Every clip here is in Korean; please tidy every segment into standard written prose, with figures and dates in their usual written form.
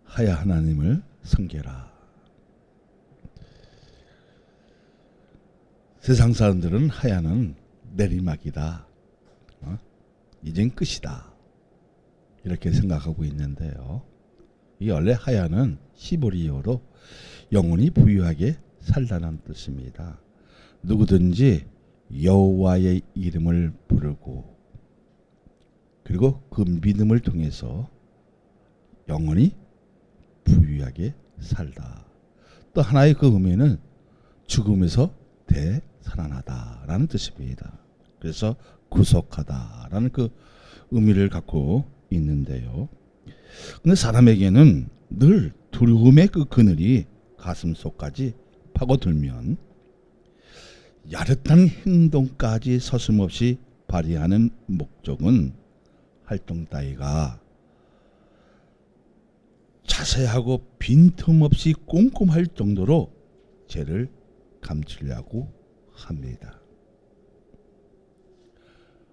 하야 하나님을 섬겨라. 세상 사람들은 하야는 내리막이다. 이젠 끝이다. 이렇게 생각하고 있는데요. 이 원래 하야는 히브리어로 영원히 부유하게 살다는 뜻입니다. 누구든지 여호와의 이름을 부르고 그리고 그 믿음을 통해서 영원히 부유하게 살다. 또 하나의 그 의미는 죽음에서 되살아나다라는 뜻입니다. 그래서 구속하다라는 그 의미를 갖고 있는데요. 근데 사람에게는 늘 두려움의 그 그늘이 가슴속까지 파고들면 야릇한 행동까지 서슴없이 발휘하는 목적은 활동 따위가 자세하고 빈틈없이 꼼꼼할 정도로 죄를 감추려고 합니다.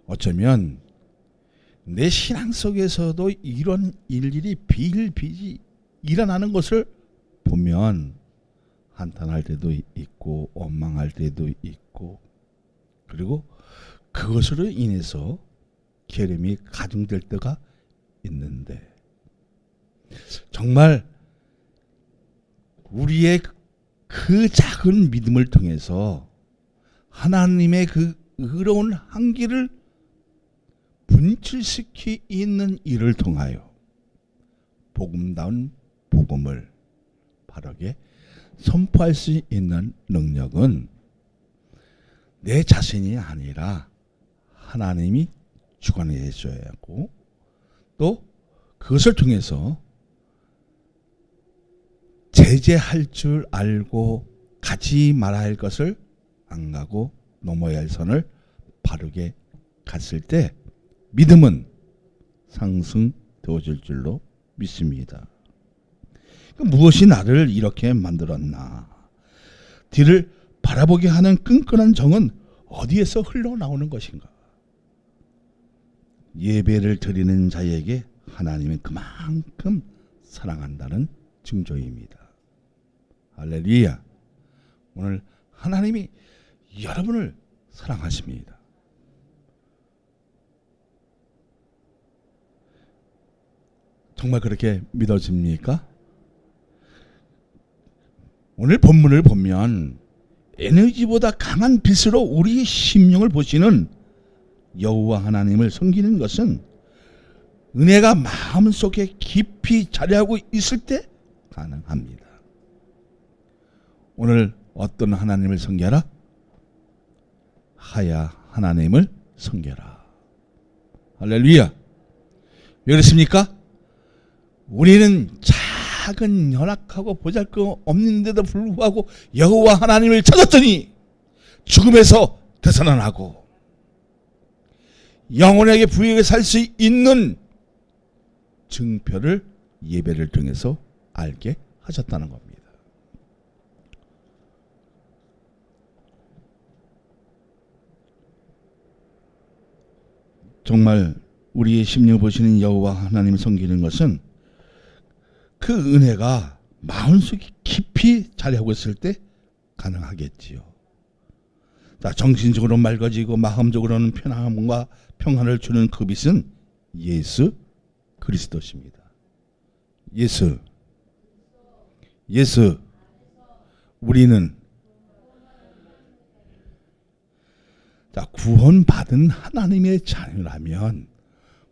어쩌면 내 신앙 속에서도 이런 일일이 비일비재 일어나는 것을 보면 한탄할 때도 있고 원망할 때도 있고 그리고 그것으로 인해서 계름이 가중될 때가 있는데 정말 우리의 그 작은 믿음을 통해서 하나님의 그 의로운 한기를 분출시키는 일을 통하여 복음다운 복음을 바르게 선포할 수 있는 능력은 내 자신이 아니라 하나님이 주관해 줘야 하고 또 그것을 통해서 제재할 줄 알고 가지 말아야 할 것을 안 가고 넘어야 할 선을 바르게 갔을 때 믿음은 상승되어질 줄로 믿습니다. 무엇이 나를 이렇게 만들었나? 뒤를 바라보게 하는 끈끈한 정은 어디에서 흘러나오는 것인가? 예배를 드리는 자에게 하나님은 그만큼 사랑한다는 징조입니다. 할렐루야. 오늘 하나님이 여러분을 사랑하십니다. 정말 그렇게 믿어집니까? 오늘 본문을 보면 에너지보다 강한 빛으로 우리의 심령을 보시는 여호와 하나님을 섬기는 것은 은혜가 마음속에 깊이 자리하고 있을 때 가능합니다. 오늘 어떤 하나님을 섬겨라? 하야 하나님을 섬겨라. 할렐루야. 왜 그렇습니까? 우리는 작은 연약하고 보잘것없는데도 불구하고 여호와 하나님을 찾았더니 죽음에서 되살아나고 영원하게 부유하게 살 수 있는 증표를 예배를 통해서 알게 하셨다는 겁니다. 정말 우리의 심령 보시는 여호와 하나님을 섬기는 것은 그 은혜가 마음속에 깊이 자리하고 있을 때 가능하겠지요. 자, 정신적으로 맑아지고 마음적으로는 편안함과 평안을 주는 그 빛은 예수 그리스도십니다. 예수 우리는 자, 구원받은 하나님의 자녀라면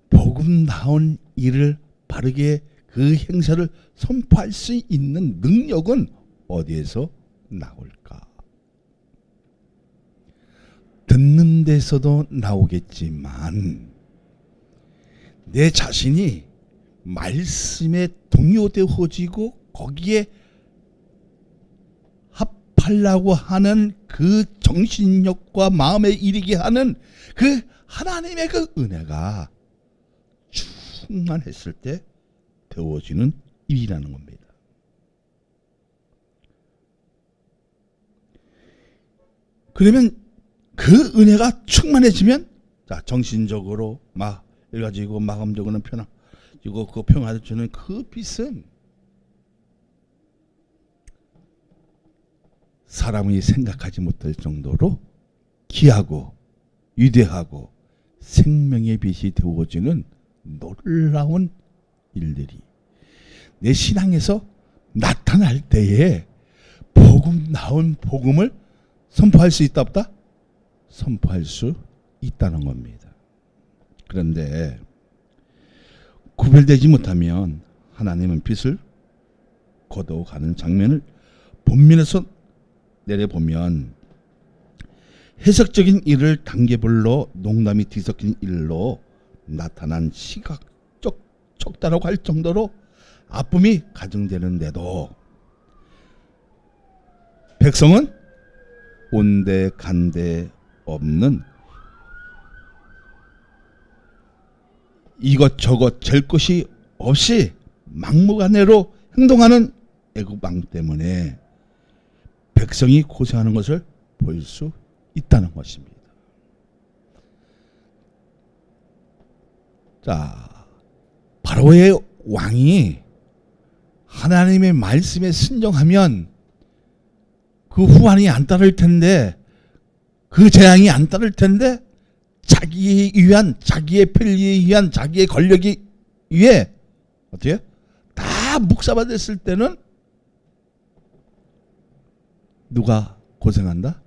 복음다운 일을 바르게 그 행사를 선포할 수 있는 능력은 어디에서 나올까? 듣는 데서도 나오겠지만 내 자신이 말씀에 동요되어지고 거기에 합하려고 하는 그 정신력과 마음에 이르게 하는 그 하나님의 그 은혜가 충만했을 때 되어지는 일이라는 겁니다. 그러면 그 은혜가 충만해지면 자, 정신적으로 막 해가지고 마음적으로는 편안해지고 그 평화를 주는 그 빛은 사람이 생각하지 못할 정도로 귀하고 위대하고 생명의 빛이 되어지는 놀라운 일들이 내 신앙에서 나타날 때에 나온 복음을 선포할 수 있다 없다? 선포할 수 있다는 겁니다. 그런데 구별되지 못하면 하나님은 빛을 거둬가는 장면을 본면에서 내려보면 해석적인 일을 단계별로 농담이 뒤섞인 일로 나타난 시각적 척다라고 할 정도로 아픔이 가정되는데도 백성은 온데간데 없는 이것저것 잴 것이 없이 막무가내로 행동하는 애굽 왕 때문에 백성이 고생하는 것을 볼 수 있다는 것입니다. 자, 바로의 왕이 하나님의 말씀에 순종하면 그 후환이 안 따를 텐데, 그 재앙이 안 따를 텐데, 자기에 위한, 자기의 편리에 의한, 자기의 권력이 위해 어떻게 다 묵사받았을 때는 누가 고생한다?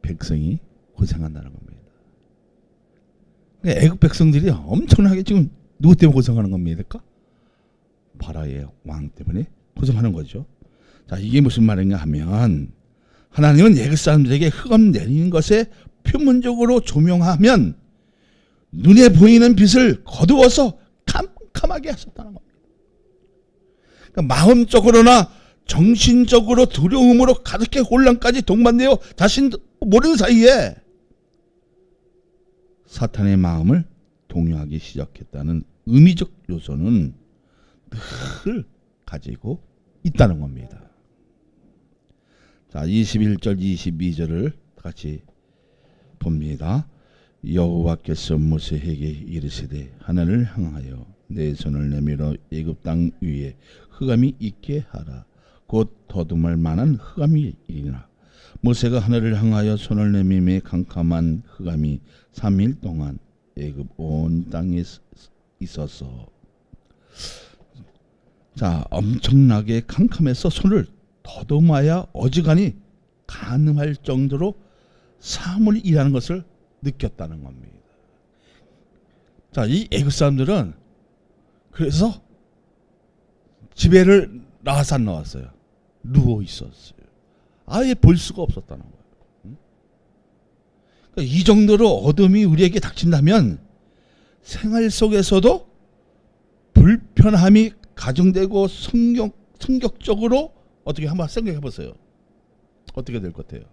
백성이 고생한다는 겁니다. 애국 백성들이 엄청나게 지금 누구 때문에 고생하는 겁니까? 바로의 왕 때문에 고생하는 거죠. 자, 이게 무슨 말인가 하면 하나님은 애국 사람들에게 흑암 내리는 것에 표면적으로 조명하면 눈에 보이는 빛을 거두어서 캄캄하게 하셨다는 겁니다. 그러니까 마음적으로나 정신적으로 두려움으로 가득해 혼란까지 동반되어 자신도 모르는 사이에 사탄의 마음을 동요하기 시작했다는 의미적 요소는 늘 가지고 있다는 겁니다. 자, 21절 22절을 같이 봅니다. 여호와께서 모세에게 이르시되 하늘을 향하여 내 손을 내밀어 애굽 땅 위에 흑암이 있게 하라. 곧 더듬을 만한 흑암이 이리라. 모세가 하늘을 향하여 손을 내밀매 캄캄한 흑암이 3일 동안 애굽 온 땅에 있어서, 자, 엄청나게 캄캄해서 손을 더듬어야 어지간히 가늠할 정도로 사물이 일하는 것을 느꼈다는 겁니다. 자, 이 애굽 사람들은 그래서 집에를 나와서 안 나왔어요. 누워 있었어요. 아예 볼 수가 없었다는 거예요. 그러니까 이 정도로 어둠이 우리에게 닥친다면 생활 속에서도 불편함이 가중되고 성격적으로 어떻게 한번 생각해 보세요. 어떻게 될 것 같아요?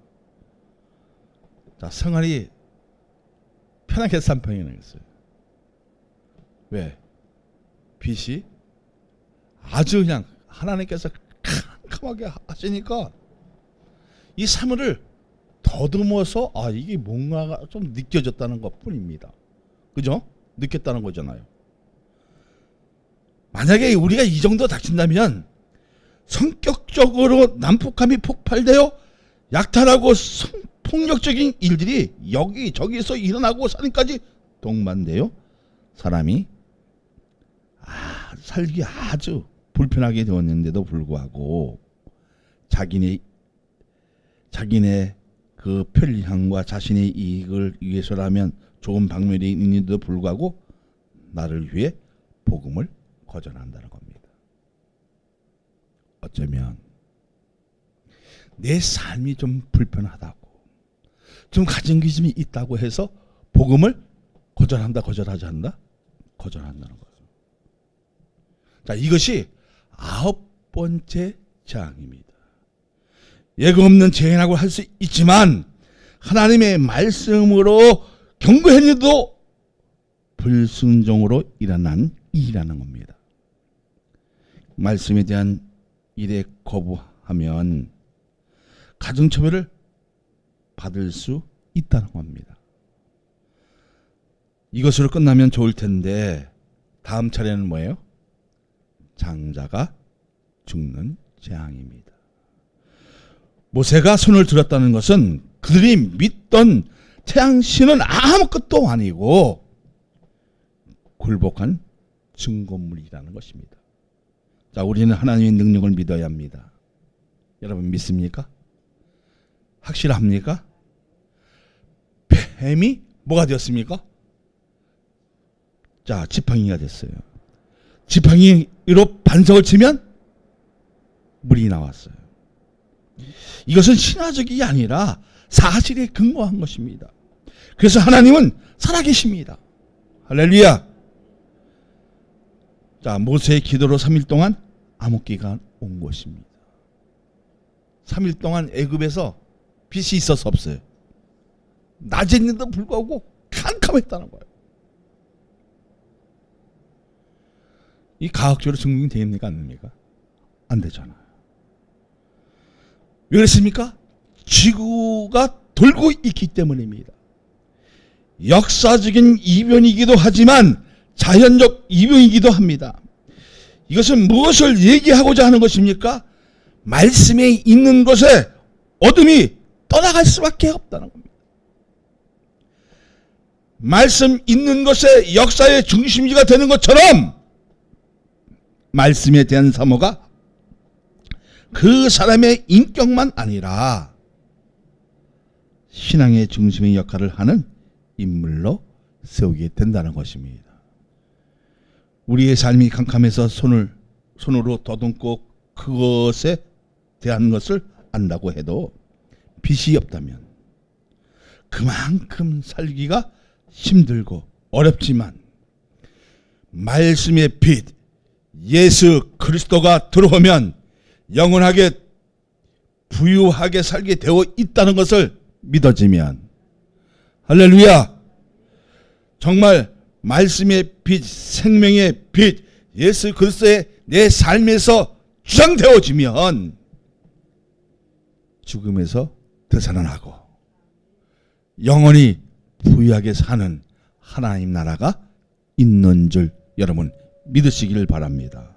자, 생활이 편하게 산평이 나겠어요. 왜? 빛이 아주 그냥 하나님께서 캄캄하게 하시니까 이 사물을 더듬어서 이게 뭔가가 좀 느껴졌다는 것 뿐입니다. 그죠? 느꼈다는 거잖아요. 만약에 우리가 이 정도 닥친다면 성격적으로 난폭함이 폭발되어 약탈하고 폭력적인 일들이 여기저기서 일어나고 살인까지 동반되어 사람이 살기 아주 불편하게 되었는데도 불구하고 자기네 그 편리함과 자신의 이익을 위해서라면 좋은 방면이 있는데도 불구하고 나를 위해 복음을 거절한다는 겁니다. 어쩌면 내 삶이 좀 불편하다고, 좀 가진 기심이 있다고 해서 복음을 거절하지 않는다? 거절한다는 거죠. 자, 이것이 9번째 재앙입니다. 예고 없는 재앙이라고 할 수 있지만 하나님의 말씀으로 경고했는데도 불순종으로 일어난 일이라는 겁니다. 말씀에 대한 일에 거부하면 가정처벌을 받을 수 있다는 겁니다. 이것으로 끝나면 좋을 텐데 다음 차례는 뭐예요? 장자가 죽는 재앙입니다. 모세가 손을 들었다는 것은 그들이 믿던 태양신은 아무것도 아니고 굴복한 증거물이라는 것입니다. 자, 우리는 하나님의 능력을 믿어야 합니다. 여러분 믿습니까? 확실합니까? 뱀이 뭐가 되었습니까? 자, 지팡이가 됐어요. 지팡이로 반석을 치면 물이 나왔어요. 이것은 신화적이 아니라 사실에 근거한 것입니다. 그래서 하나님은 살아계십니다. 할렐루야. 자, 모세의 기도로 3일 동안 암흑기가 온 것입니다. 3일 동안 애굽에서 빛이 있어서 없어요. 낮에인데도 불구하고 캄캄했다는 거예요. 이 과학적으로 증명이 됩니까? 안 됩니까? 안 되잖아요. 왜 그랬습니까? 지구가 돌고 있기 때문입니다. 역사적인 이변이기도 하지만 자연적 이변이기도 합니다. 이것은 무엇을 얘기하고자 하는 것입니까? 말씀에 있는 것에 어둠이 떠나갈 수밖에 없다는 겁니다. 말씀 있는 것에 역사의 중심지가 되는 것처럼 말씀에 대한 사모가 그 사람의 인격만 아니라 신앙의 중심의 역할을 하는 인물로 세우게 된다는 것입니다. 우리의 삶이 캄캄해서 손으로 더듬고 그것에 대한 것을 안다고 해도 빛이 없다면 그만큼 살기가 힘들고 어렵지만 말씀의 빛 예수 그리스도가 들어오면 영원하게 부유하게 살게 되어 있다는 것을 믿어지면 할렐루야. 정말 말씀의 빛 생명의 빛 예수 그리스도의 내 삶에서 주장되어지면 죽음에서 되살아나고 영원히 부유하게 사는 하나님 나라가 있는 줄 여러분 믿으시기를 바랍니다.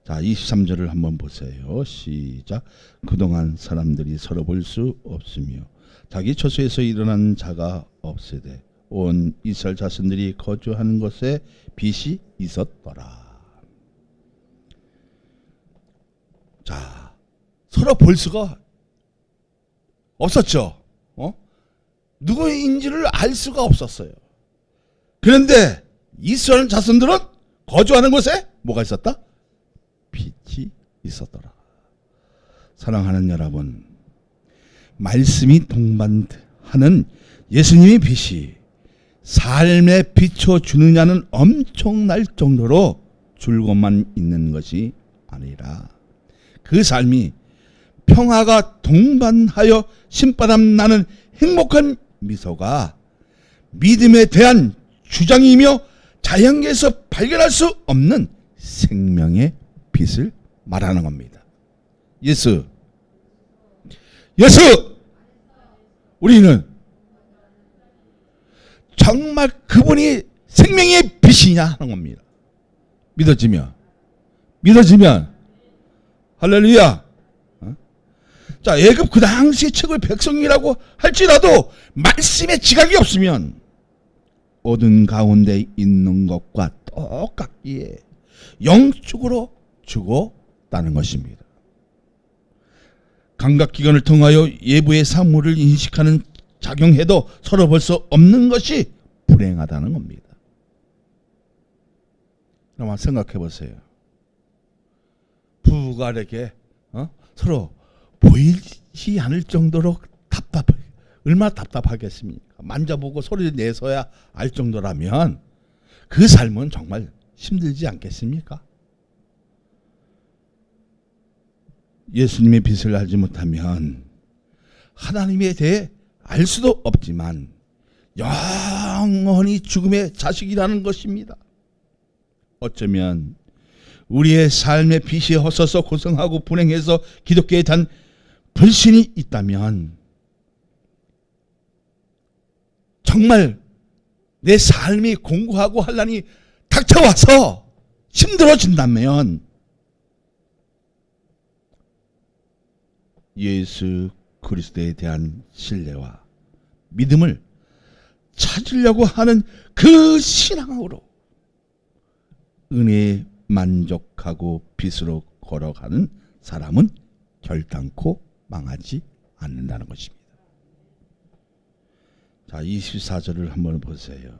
자, 23절을 한번 보세요. 시작. 그동안 사람들이 서로 볼 수 없으며 자기 처소에서 일어난 자가 없으되 온 이스라엘 자손들이 거주하는 곳에 빛이 있었더라. 자, 서로 볼 수가 없었죠. 누구인지를 알 수가 없었어요. 그런데 이스라엘 자손들은 거주하는 곳에 뭐가 있었다? 빛이 있었더라. 사랑하는 여러분, 말씀이 동반하는 예수님의 빛이 삶에 비춰주느냐는 엄청날 정도로 줄것만 있는 것이 아니라 그 삶이 평화가 동반하여 신바람 나는 행복한 미소가 믿음에 대한 주장이며 자연계에서 발견할 수 없는 생명의 빛을 말하는 겁니다. 예수 우리는 정말 그분이 생명의 빛이냐 하는 겁니다. 믿어지면 할렐루야. 자, 애굽 그 당시의 책을 백성이라고 할지라도 말씀의 지각이 없으면 어둠 가운데 있는 것과 똑같기에 영적으로 죽었다는 것입니다. 감각기관을 통하여 예부의 사물을 인식하는 작용해도 서로 볼 수 없는 것이 불행하다는 겁니다. 한번 생각해 보세요. 부부가 이렇게 서로 보이지 않을 정도로 얼마나 답답하겠습니까? 만져보고 소리 내서야 알 정도라면 그 삶은 정말 힘들지 않겠습니까? 예수님의 빛을 알지 못하면 하나님에 대해 알 수도 없지만 영원히 죽음의 자식이라는 것입니다. 어쩌면 우리의 삶의 빛이 헛어서 고생하고 불행해서 기독교에 단 불신이 있다면 정말 내 삶이 공고하고 환난이 닥쳐와서 힘들어진다면 예수 그리스도에 대한 신뢰와 믿음을 찾으려고 하는 그 신앙으로 은혜에 만족하고 빛으로 걸어가는 사람은 결단코 망하지 않는다는 것입니다. 자, 24절을 한번 보세요.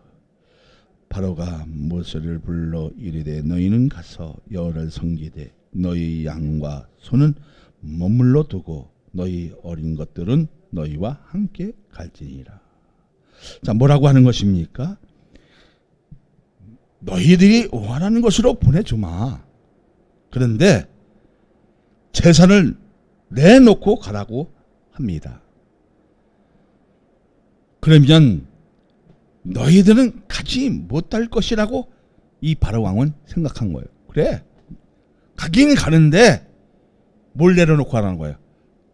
바로가 모세를 불러 이르되 너희는 가서 여호와를 섬기되 너희 양과 소는 머물러 두고 너희 어린 것들은 너희와 함께 갈지니라. 자, 뭐라고 하는 것입니까? 너희들이 원하는 것으로 보내주마. 그런데 재산을 내놓고 가라고 합니다. 그러면 너희들은 가지 못할 것이라고 이 바로 왕은 생각한 거예요. 그래, 가긴 가는데 뭘 내려놓고 하라는 거예요?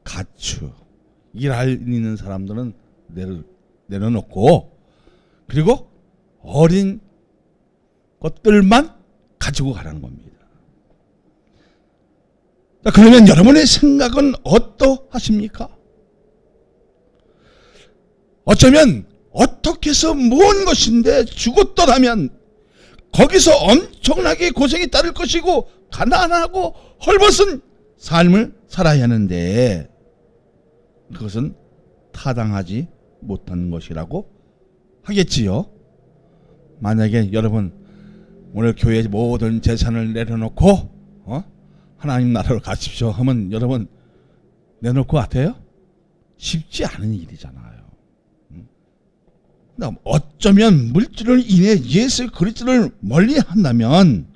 가축, 일할 있는 사람들은 내려놓고, 그리고 어린 것들만 가지고 가라는 겁니다. 자, 그러면 여러분의 생각은 어떠하십니까? 어쩌면 어떻게 해서 모은 것인데 죽었더라면 거기서 엄청나게 고생이 따를 것이고 가난하고 헐벗은 삶을 살아야 하는데 그것은 타당하지 못한 것이라고 하겠지요. 만약에 여러분 오늘 교회 모든 재산을 내려놓고 하나님 나라로 가십시오 하면 여러분 내놓을 것 같아요? 쉽지 않은 일이잖아요. 어쩌면 물질을 인해 예수 그리스도를 멀리한다면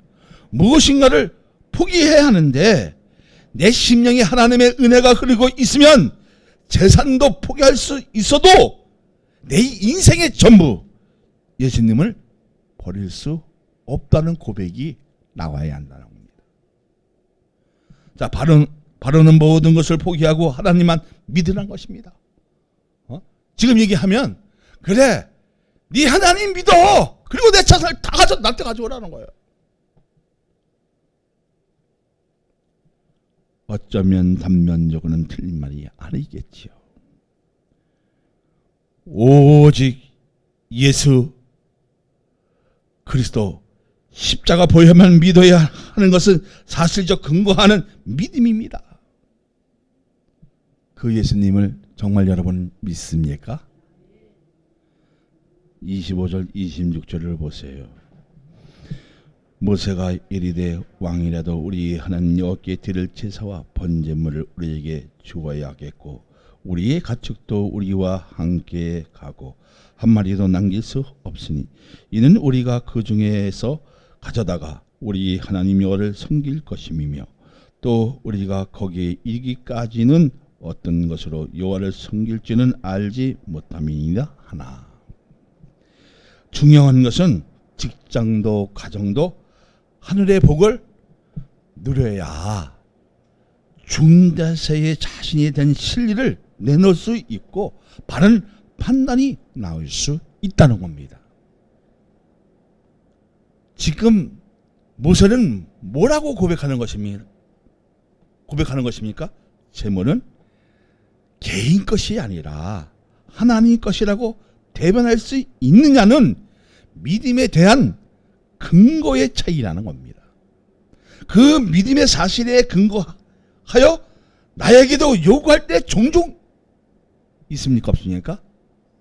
무엇인가를 포기해야 하는데 내 심령에 하나님의 은혜가 흐르고 있으면 재산도 포기할 수 있어도 내 인생의 전부 예수님을 버릴 수 없다는 고백이 나와야 한다는 겁니다. 자, 바로는 모든 것을 포기하고 하나님만 믿으라는 것입니다. 지금 얘기하면 그래, 네 하나님 믿어. 그리고 내 자산을 다 나한테 가져오라는 거예요. 어쩌면 단면적으로는 틀린 말이 아니겠지요. 오직 예수 그리스도 십자가 보혈만 믿어야 하는 것은 사실적 근거하는 믿음입니다. 그 예수님을 정말 여러분 믿습니까? 25절 26절을 보세요. 모세가 이르되 왕이라도 우리 하나님 여호와께 드릴 제사와 번제물을 우리에게 주어야겠고 우리의 가축도 우리와 함께 가고 한 마리도 남길 수 없으니 이는 우리가 그 중에서 가져다가 우리 하나님 여호와를 섬길 것임이며 또 우리가 거기에 이르기까지는 어떤 것으로 여호와를 섬길지는 알지 못함이니라 하나. 중요한 것은 직장도 가정도 하늘의 복을 누려야 중대세에 자신이 된 진리를 내놓을 수 있고 바른 판단이 나올 수 있다는 겁니다. 지금 모세는 뭐라고 고백하는 것입니까? 재물은 개인 것이 아니라 하나님 것이라고 대변할 수 있느냐는 믿음에 대한 근거의 차이라는 겁니다. 그 믿음의 사실에 근거하여 나에게도 요구할 때 종종 있습니까? 없습니까?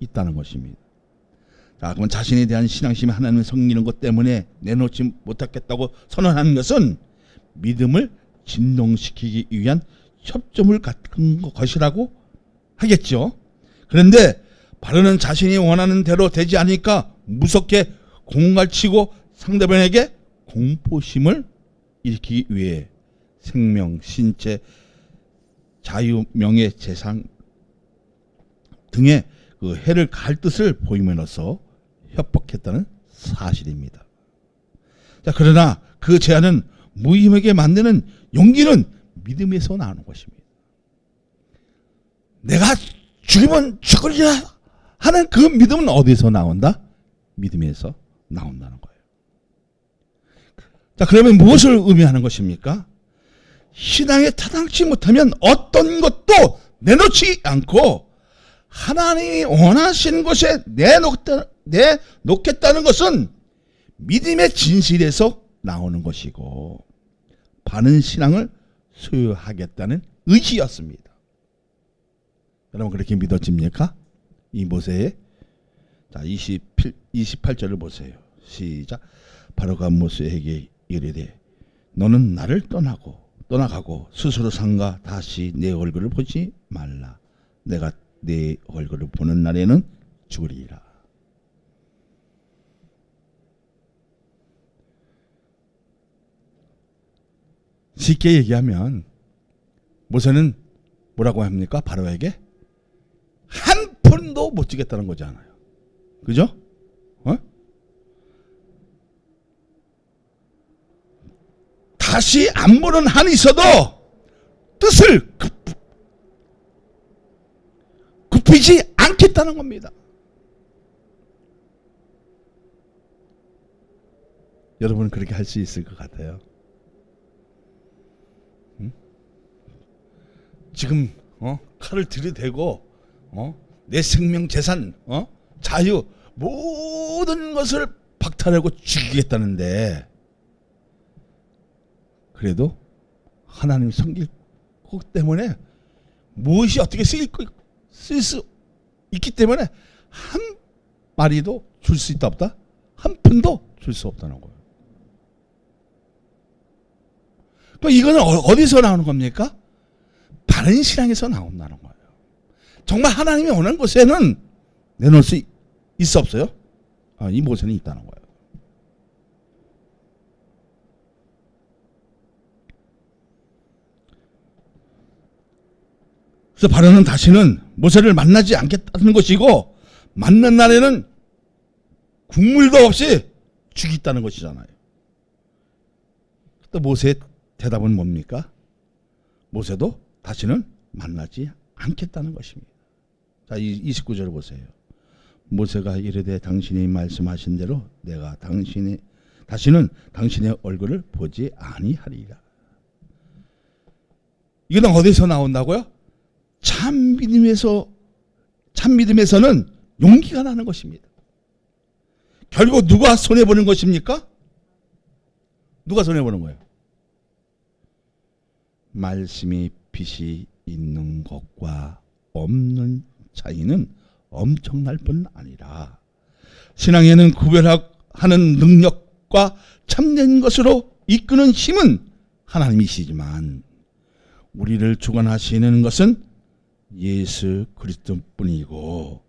있다는 것입니다. 자, 그러면 자신에 대한 신앙심이 하나님을 섬기는 것 때문에 내놓지 못하겠다고 선언하는 것은 믿음을 진동시키기 위한 협조물 같은 것이라고 하겠죠. 그런데 바로는 자신이 원하는 대로 되지 않으니까 무섭게 공갈치고 상대방에게 공포심을 일으키기 위해 생명, 신체, 자유, 명예, 재산 등의 그 해를 가할 뜻을 보이면서 협박했다는 사실입니다. 자, 그러나 그 제안은 무의미하게 만드는 용기는 믿음에서 나오는 것입니다. 내가 죽으면 죽으리라 하는 그 믿음은 어디서 나온다? 믿음에서 나온다는 거예요. 자, 그러면 무엇을 의미하는 것입니까? 신앙에 타당치 못하면 어떤 것도 내놓지 않고 하나님이 원하시는 곳에 내놓겠다는 것은 믿음의 진실에서 나오는 것이고 바른 신앙을 소유하겠다는 의지였습니다. 여러분 그렇게 믿어집니까? 이 모세의 자 28절을 보세요. 시작. 바로가 모세에게 이르되 너는 나를 떠나가고 스스로 삼가 다시 내 얼굴을 보지 말라. 내가 내 얼굴을 보는 날에는 죽으리라. 쉽게 얘기하면 모세는 뭐라고 합니까? 바로에게 한 푼도 못 주겠다는 거잖아요. 그죠? 다시 안 보는 한이 있어도 뜻을 굽히지 않겠다는 겁니다. 여러분은 그렇게 할 수 있을 것 같아요. 지금 칼을 들이대고 내 생명, 재산, 자유 모든 것을 박탈하고 죽이겠다는데 그래도 하나님 섬길 것 때문에 무엇이 어떻게 쓸 수 있기 때문에 한 마리도 줄 수 있다 없다? 한 푼도 줄 수 없다는 거예요. 또 이거는 어디서 나오는 겁니까? 바른 신앙에서 나온다는 거예요. 정말 하나님이 원하는 곳에는 내놓을 수 있어 없어요? 이 모세는 있다는 거예요. 그래서 바로는 다시는 모세를 만나지 않겠다는 것이고 만난 날에는 국물도 없이 죽이겠다는 것이잖아요. 또 모세의 대답은 뭡니까? 모세도 다시는 만나지 않겠다는 것입니다. 자, 29절을 보세요. 모세가 이르되 당신이 말씀하신 대로 내가 다시는 당신의 얼굴을 보지 아니하리라. 이건 어디서 나온다고요? 참 믿음에서는 용기가 나는 것입니다. 결국 누가 손해보는 것입니까? 누가 손해보는 거예요? 말씀이 빛이 있는 것과 없는 차이는 엄청날 뿐 아니라 신앙에는 구별하는 능력과 참된 것으로 이끄는 힘은 하나님이시지만 우리를 주관하시는 것은 예수 그리스도뿐이고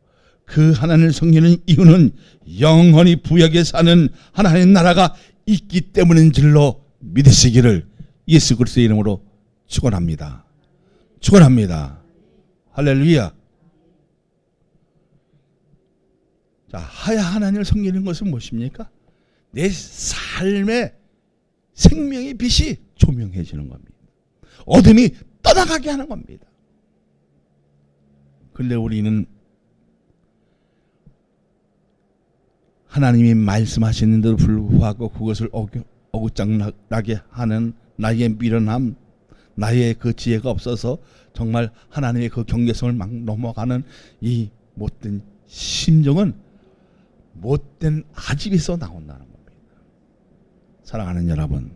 그 하나님을 섬기는 이유는 영원히 부하게 사는 하나님의 나라가 있기 때문인 줄로 믿으시기를 예수 그리스도의 이름으로 축원합니다. 축원합니다. 할렐루야. 자, 하나님을 섬기는 것은 무엇입니까? 내 삶의 생명의 빛이 조명해지는 겁니다. 어둠이 떠나가게 하는 겁니다. 그런데 우리는 하나님이 말씀하시는데도 불구하고 그것을 어긋장나게 하는 나의 미련함, 나의 그 지혜가 없어서 정말 하나님의 그 경계성을 막 넘어가는 이 못된 심정은 못된 아집에서 나온다는 겁니다. 사랑하는 여러분,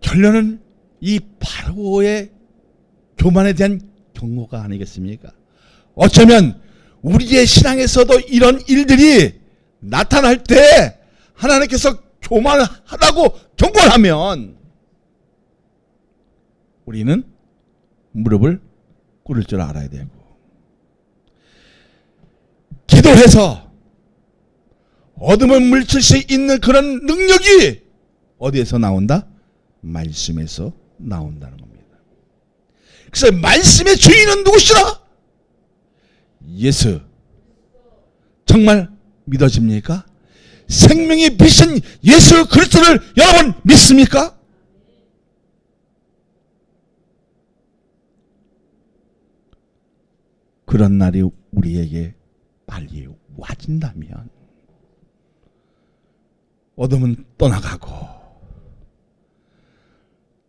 결론은 이 바로의 교만에 대한 경고가 아니겠습니까? 어쩌면 우리의 신앙에서도 이런 일들이 나타날 때 하나님께서 교만하다고 경고를 하면 우리는 무릎을 꿇을 줄 알아야 되고 기도해서 어둠을 물칠 수 있는 그런 능력이 어디에서 나온다? 말씀에서 나온다는 겁니다. 그래서 말씀의 주인은 누구시라? 예수. 정말 믿어집니까? 생명의 빛은 예수 그리스도를 여러분 믿습니까? 그런 날이 우리에게 빨리 와진다면 어둠은 떠나가고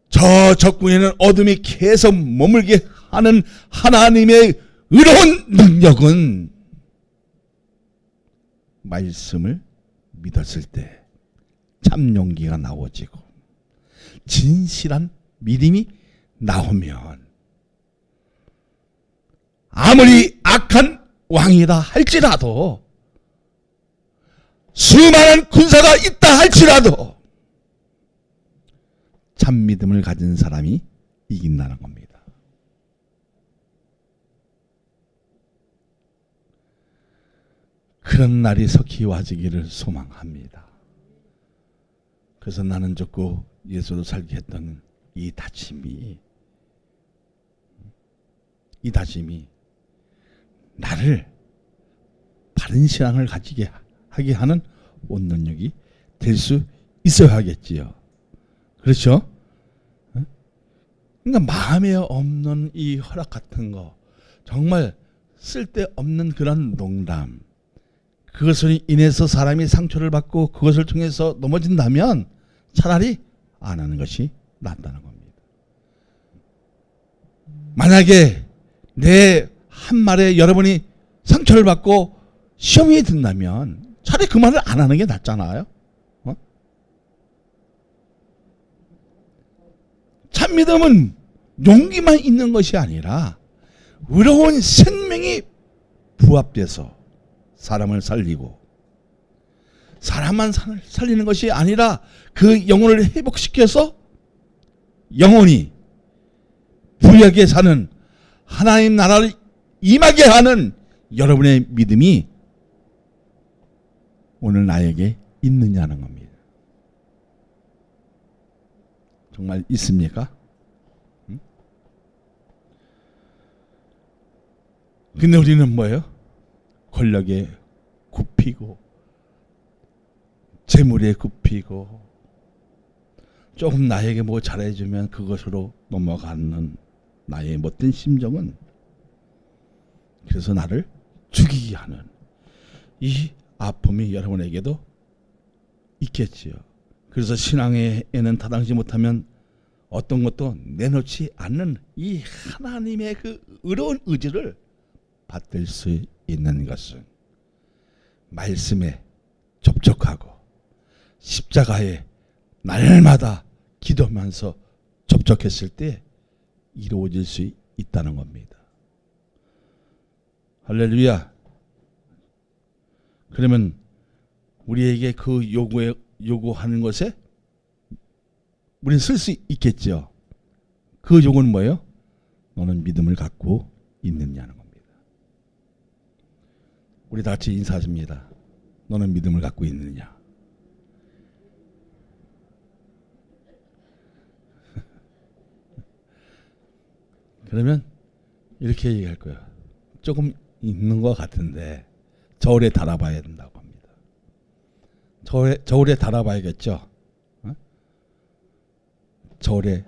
저 저 적군에는 어둠이 계속 머물게 하는 하나님의 의로운 능력은 말씀을 믿었을 때 참 용기가 나오지고 진실한 믿음이 나오면 아무리 악한 왕이다 할지라도 수많은 군사가 있다 할지라도 참 믿음을 가진 사람이 이긴다는 겁니다. 그런 날이 속히 와지기를 소망합니다. 그래서 나는 죽고 예수로 살게 했던 이 다짐이 나를 바른 신앙을 가지게 하게 하는 원동력이 될 수 있어야겠지요. 그렇죠? 그러니까 마음에 없는 이 허락 같은 거, 정말 쓸데없는 그런 농담, 그것을 인해서 사람이 상처를 받고 그것을 통해서 넘어진다면 차라리 안 하는 것이 낫다는 겁니다. 만약에 내 한 말에 여러분이 상처를 받고 시험이 든다면 차라리 그 말을 안 하는 게 낫잖아요. 참 믿음은 용기만 있는 것이 아니라 의로운 생명이 부합돼서 사람을 살리고, 사람만 살리는 것이 아니라 그 영혼을 회복시켜서 영혼이 부유하게 사는 하나님 나라를 임하게 하는 여러분의 믿음이 오늘 나에게 있느냐는 겁니다. 정말 있습니까? 근데 우리는 뭐예요? 권력에 굽히고 재물에 굽히고 조금 나에게 뭐 잘해주면 그것으로 넘어가는 나의 못된 심정은 그래서 나를 죽이게 하는 이 아픔이 여러분에게도 있겠지요. 그래서 신앙에는 타당하지 못하면 어떤 것도 내놓지 않는 이 하나님의 그 의로운 의지를 받들 수 있는 것은 말씀에 접촉하고 십자가에 날마다 기도하면서 접촉했을 때 이루어질 수 있다는 겁니다. 할렐루야. 그러면 우리에게 그 요구하는 것에 우리는 쓸 수 있겠죠. 그 요구는 뭐예요? 너는 믿음을 갖고 있느냐는 겁니다. 우리 다 같이 인사하십니다. 너는 믿음을 갖고 있느냐? 그러면 이렇게 얘기할 거예요. 조금 있는 것 같은데 저울에 달아봐야 된다고 합니다. 저울에 달아봐야겠죠. 저울에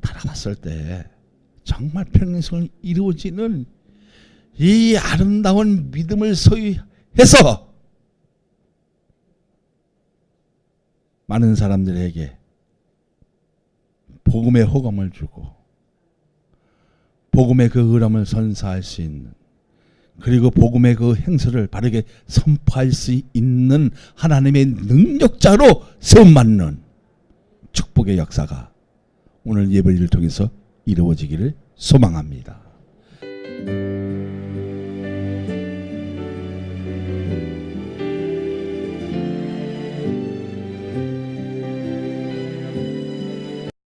달아봤을 때 정말 평생을 이루어지는 이 아름다운 믿음을 소유해서 많은 사람들에게 복음의 호감을 주고 복음의 그 의람을 선사할 수 있는, 그리고 복음의 그 행사를 바르게 선포할 수 있는 하나님의 능력자로 세움받는 축복의 역사가 오늘 예배를 통해서 이루어지기를 소망합니다.